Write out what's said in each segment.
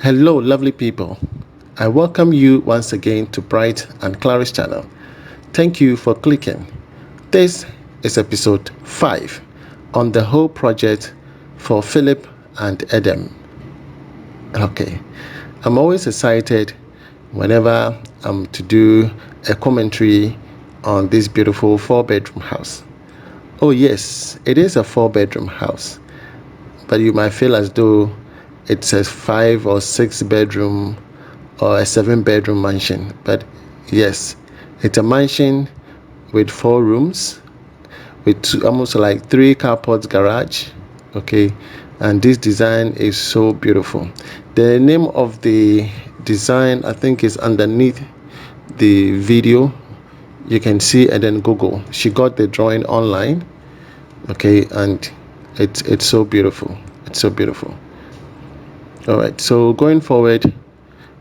Hello, lovely people. I welcome you once again to Bright and Clara's channel. Thank you for clicking. This is episode 5 on the whole project for Philip and Edem. Okay, I'm always excited whenever I'm to do a commentary on this beautiful 4-bedroom house. Oh yes, it is a 4-bedroom house, but you might feel as though it's a 5 or 6 bedroom or a 7-bedroom mansion. But yes, it's a mansion with 4 rooms with almost like 3 carports garage. Okay, and this design is so beautiful. The name of the design, I think, is underneath the video. You can see and then Google. She got the drawing online. Okay, and it's so beautiful. It's so beautiful. All right, so going forward,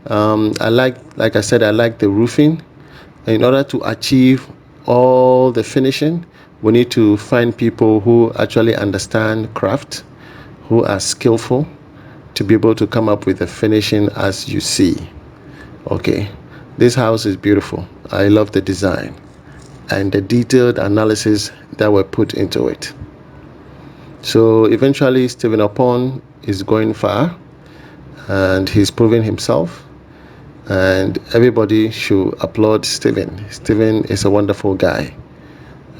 like I said, I like the roofing. In order to achieve all the finishing, we need to find people who actually understand craft, who are skillful, to be able to come up with the finishing as you see. Okay, this house is beautiful. I love the design and the detailed analysis that were put into it. So eventually Stephen Upon is going far and he's proving himself, and everybody should applaud Stephen. Stephen is a wonderful guy.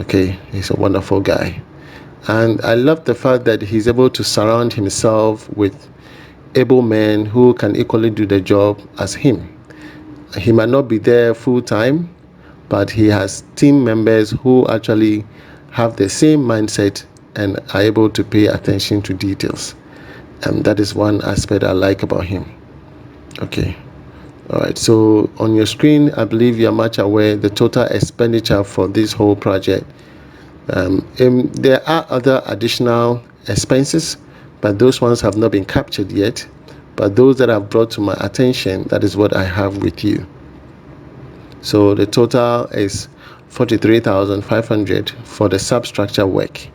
Okay, he's a wonderful guy, and I love the fact that he's able to surround himself with able men who can equally do the job as him. He might not be there full time, but he has team members who actually have the same mindset and are able to pay attention to details. And that is one aspect I like about him. Okay. All right. So on your screen, I believe you are much aware the total expenditure for this whole project. There are other additional expenses, but those ones have not been captured yet. But those that I've brought to my attention, that is what I have with you. So the total is 43,500 for the substructure work.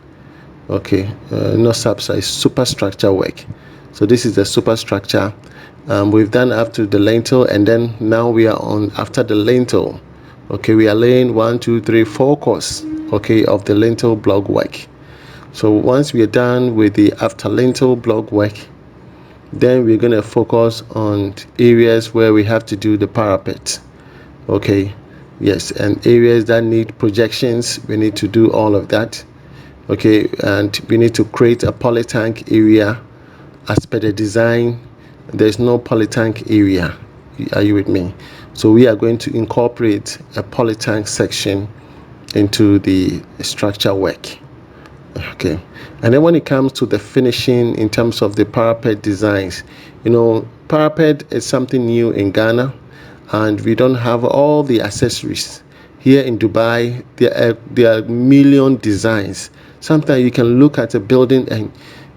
Okay, not subsize, superstructure work. So this is the superstructure. We've done up to the lintel, and then now we are on after the lintel. Okay, we are laying 1, 2, 3, 4 course. Okay, of the lintel block work. So once we are done with the after lintel block work, then we're going to focus on areas where we have to do the parapet. Okay, yes, and areas that need projections, we need to do all of that. Okay, and we need to create a polytank area. As per the design, there's no polytank area. Are you with me? So we are going to incorporate a polytank section into the structure work. Okay, and then when it comes to the finishing in terms of the parapet designs, parapet is something new in Ghana, and we don't have all the accessories. Here in Dubai, there are million designs. Sometimes you can look at a building and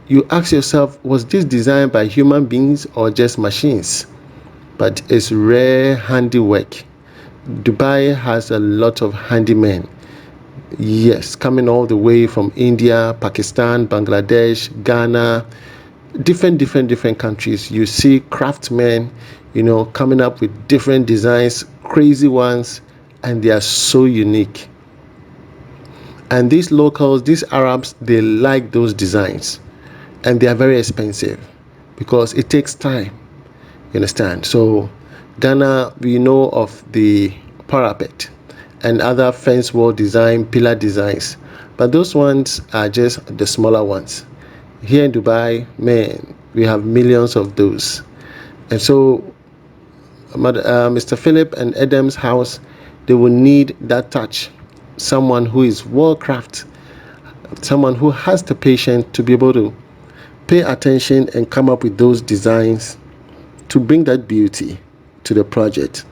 you ask yourself, was this designed by human beings or just machines? But it's rare handiwork. Dubai has a lot of handymen. Yes, coming all the way from India, Pakistan, Bangladesh, Ghana, different countries. You see craftsmen, coming up with different designs, crazy ones, and they are so unique. And these locals, these Arabs, they like those designs, and they are very expensive because it takes time. You understand? So Ghana, we know of the parapet and other fence wall design, pillar designs, but those ones are just the smaller ones. Here in Dubai, man, we have millions of those. And so Mr. Philip and Edem's house, they will need that touch. Someone who is world-craft, someone who has the patience to be able to pay attention and come up with those designs to bring that beauty to the project.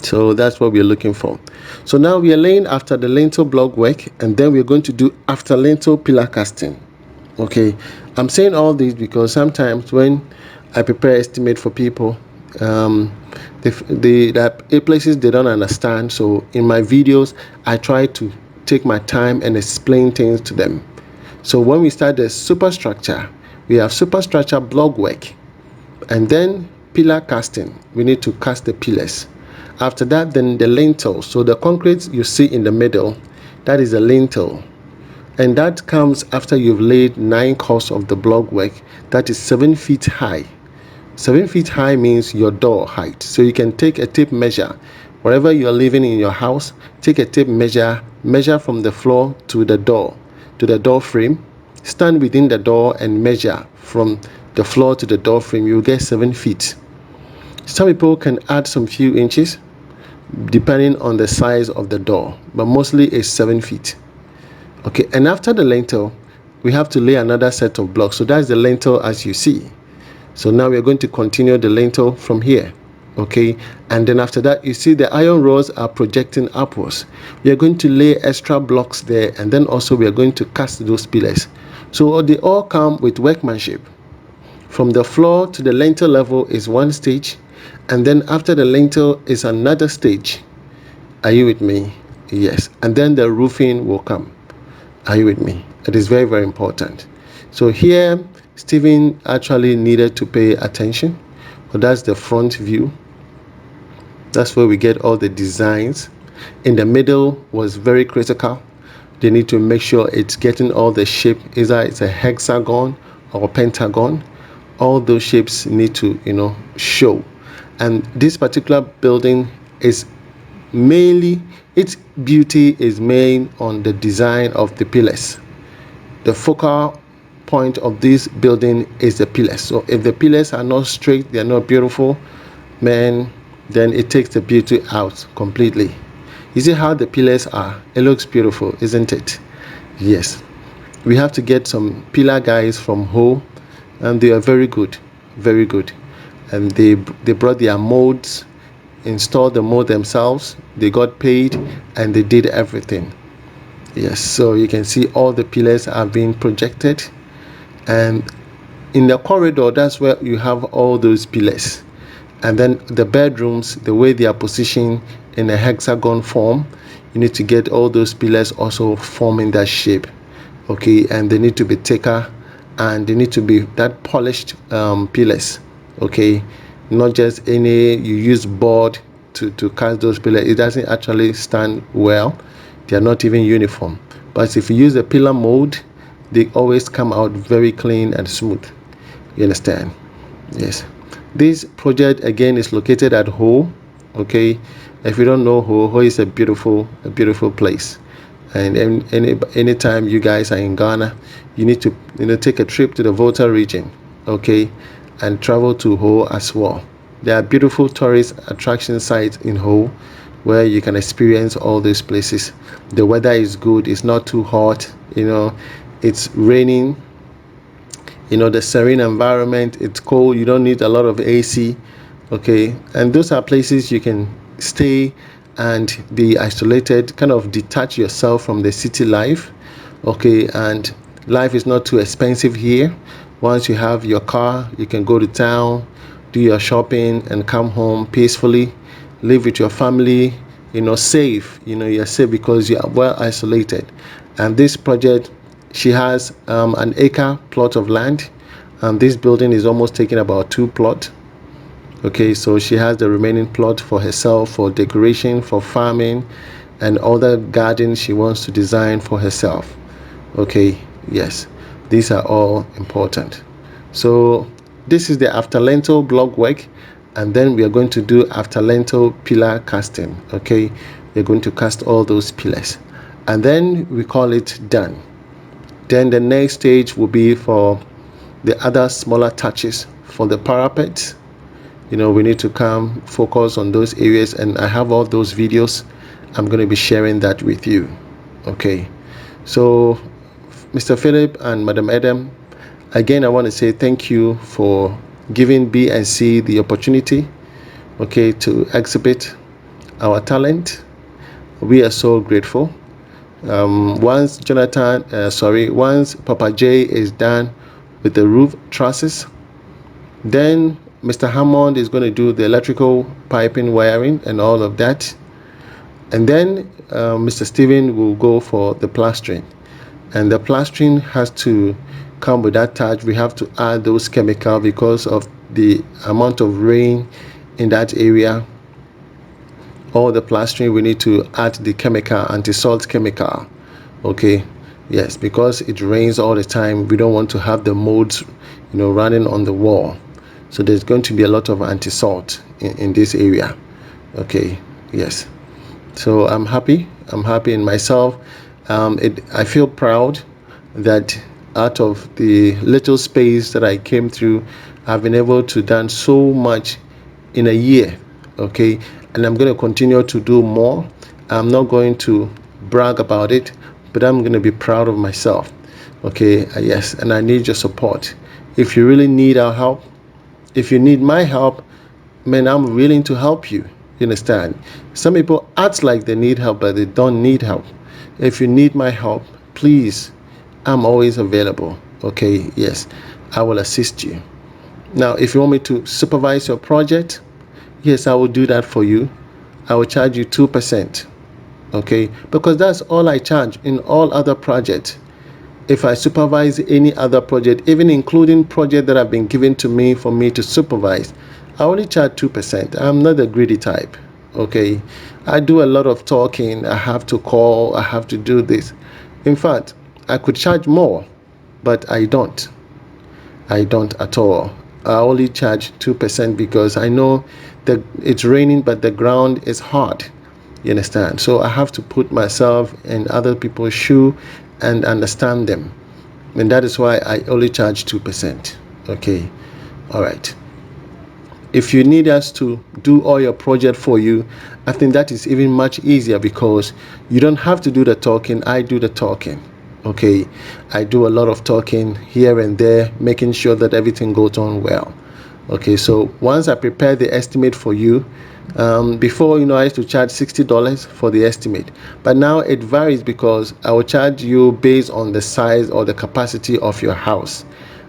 So that's what we're looking for. So now we are laying after the lintel block work, and then we're going to do after lintel pillar casting. Okay, I'm saying all this because sometimes when I prepare estimate for people, the places they don't understand. So in my videos, I try to take my time and explain things to them. So when we start the superstructure, we have superstructure block work, And then pillar casting, we need to cast the pillars. After that, then the lintel. So the concrete you see in the middle, that is the lintel, and that comes after you've laid 9 course of the block work. That is 7 feet high. 7 feet high means your door height. So you can take a tape measure wherever you are living in your house. Take a tape measure from the floor to the door frame. Stand within the door and measure from the floor to the door frame. You'll get 7 feet. Some people can add some few inches depending on the size of the door, but mostly it's 7 feet. Okay, and after the lintel, we have to lay another set of blocks. So that's the lintel as you see. So now we're going to continue the lintel from here. Okay, and then after that, you see the iron rods are projecting upwards. We are going to lay extra blocks there, and then also we are going to cast those pillars. So they all come with workmanship. From the floor to the lintel level is one stage, and then after the lintel is another stage. Are you with me? Yes. And then the roofing will come. Are you with me? It is very, very important. So here, Stephen actually needed to pay attention. But that's the front view. That's where we get all the designs. In the middle was very critical. They need to make sure it's getting all the shape, either it's a hexagon or a pentagon. All those shapes need to, show. And this particular building is mainly, its beauty is made on the design of the pillars. The focal point of this building is the pillars. So if the pillars are not straight, they are not beautiful, then it takes the beauty out completely. You see how the pillars are? It looks beautiful, isn't it? Yes. We have to get some pillar guys from Ho, and they are very good, very good. And they brought their molds, installed the mold themselves. They got paid, and they did everything. Yes, so you can see all the pillars are being projected, and in the corridor, that's where you have all those pillars. And then the bedrooms, the way they are positioned in a hexagon form, you need to get all those pillars also forming that shape. Okay, and they need to be thicker, and they need to be that polished pillars. Okay, not just any, you use board to cast those pillars. It doesn't actually stand well. They are not even uniform. But if you use a pillar mold, they always come out very clean and smooth. You understand? Yes. This project again is located at Ho. Okay, if you don't know Ho is a beautiful place. And anytime you guys are in Ghana, you need to take a trip to the Volta region. Okay, and travel to Ho as well. There are beautiful tourist attraction sites in Ho where you can experience all these places. The weather is good, it's not too hot, it's raining, the serene environment, it's cold, you don't need a lot of AC. Okay, and those are places you can stay and be isolated, kind of detach yourself from the city life. Okay, and life is not too expensive here. Once you have your car, you can go to town, do your shopping, and come home peacefully, live with your family, safe. You're safe because you are well isolated. And this project, she has an acre plot of land, and this building is almost taking about 2 plots. Okay, so she has the remaining plot for herself, for decoration, for farming, and other gardens she wants to design for herself. Okay, yes, these are all important. So this is the after lintel block work, and then we are going to do after lintel pillar casting. Okay, we're going to cast all those pillars, and then we call it done. Then the next stage will be for the other smaller touches for the parapet. We need to come focus on those areas, and I have all those videos. I'm going to be sharing that with you. Okay, so Mr. Philip and Madam Edem, again, I want to say thank you for giving B&C the opportunity, okay, to exhibit our talent. We are so grateful. Once Papa J is done with the roof trusses, then Mr. Hammond is going to do the electrical piping, wiring, and all of that. And then Mr. Steven will go for the plastering. And the plastering has to come with that touch. We have to add those chemicals because of the amount of rain in that area, all the plastering, we need to add the chemical, anti-salt chemical. Okay, yes, because it rains all the time, we don't want to have the molds, running on the wall. So there's going to be a lot of anti-salt in this area. Okay, yes. So I'm happy in myself. I feel proud that out of the little space that I came through, I've been able to done so much in a year. Okay, and I'm going to continue to do more. I'm not going to brag about it, but I'm going to be proud of myself. Okay, yes, and I need your support. If you really need our help, if you need my help, man, I'm willing to help you. You understand? Some people act like they need help, but they don't need help. If you need my help, please, I'm always available. Okay, yes, I will assist you. Now, if you want me to supervise your project, yes, I will do that for you. I will charge you 2%. Okay, because that's all I charge in all other projects. If I supervise any other project, even including projects that have been given to me for me to supervise, I only charge 2%. I'm not a greedy type. Okay, I do a lot of talking. I have to call, I have to do this. In fact, I could charge more, but I don't at all. I only charge 2% because I know that it's raining, but the ground is hard. You understand? So I have to put myself in other people's shoe and understand them, and that is why I only charge 2%. Okay, all right. If you need us to do all your project for you, I think that is even much easier because you don't have to do the talking. I do the talking. Okay, I do a lot of talking here and there, making sure that everything goes on well. Okay, so once I prepare the estimate for you, before, I used to charge $60 for the estimate, but now it varies because I will charge you based on the size or the capacity of your house.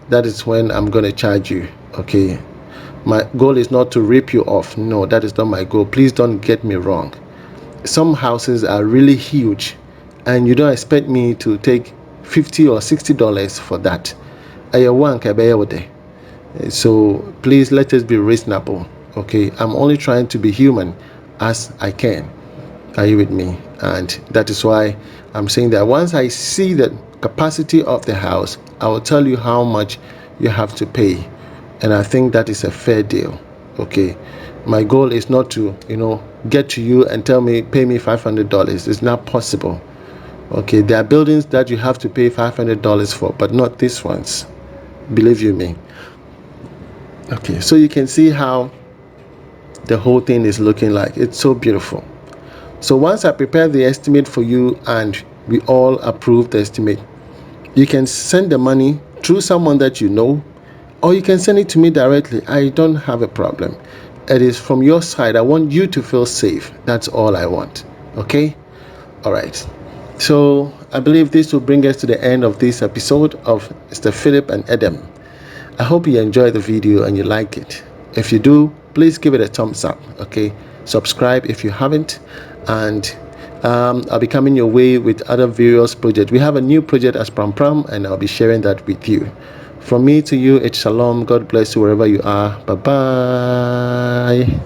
That is when I'm going to charge you. Okay, my goal is not to rip you off. No, that is not my goal. Please don't get me wrong. Some houses are really huge and you don't expect me to take $50 or $60 for that. So please, let us be reasonable. Okay, I'm only trying to be human as I can. Are you with me? And that is why I'm saying that once I see the capacity of the house, I will tell you how much you have to pay, and I think that is a fair deal. Okay, my goal is not to get to you and tell me pay me $500. It's not possible. Okay, there are buildings that you have to pay $500 for, but not these ones, believe you me. Okay, so you can see how the whole thing is looking like. It's so beautiful. So once I prepare the estimate for you and we all approve the estimate, you can send the money through someone that you know, or you can send it to me directly. I don't have a problem. It is from your side. I want you to feel safe. That's all I want. Okay? All right. So I believe this will bring us to the end of this episode of Mr. Philip and Edem. I hope you enjoyed the video and you like it. If you do, please give it a thumbs up. Okay, subscribe if you haven't, and I'll be coming your way with other various projects. We have a new project as Pram Pram, and I'll be sharing that with you. From me to you, it's shalom. God bless you wherever you are. Bye bye.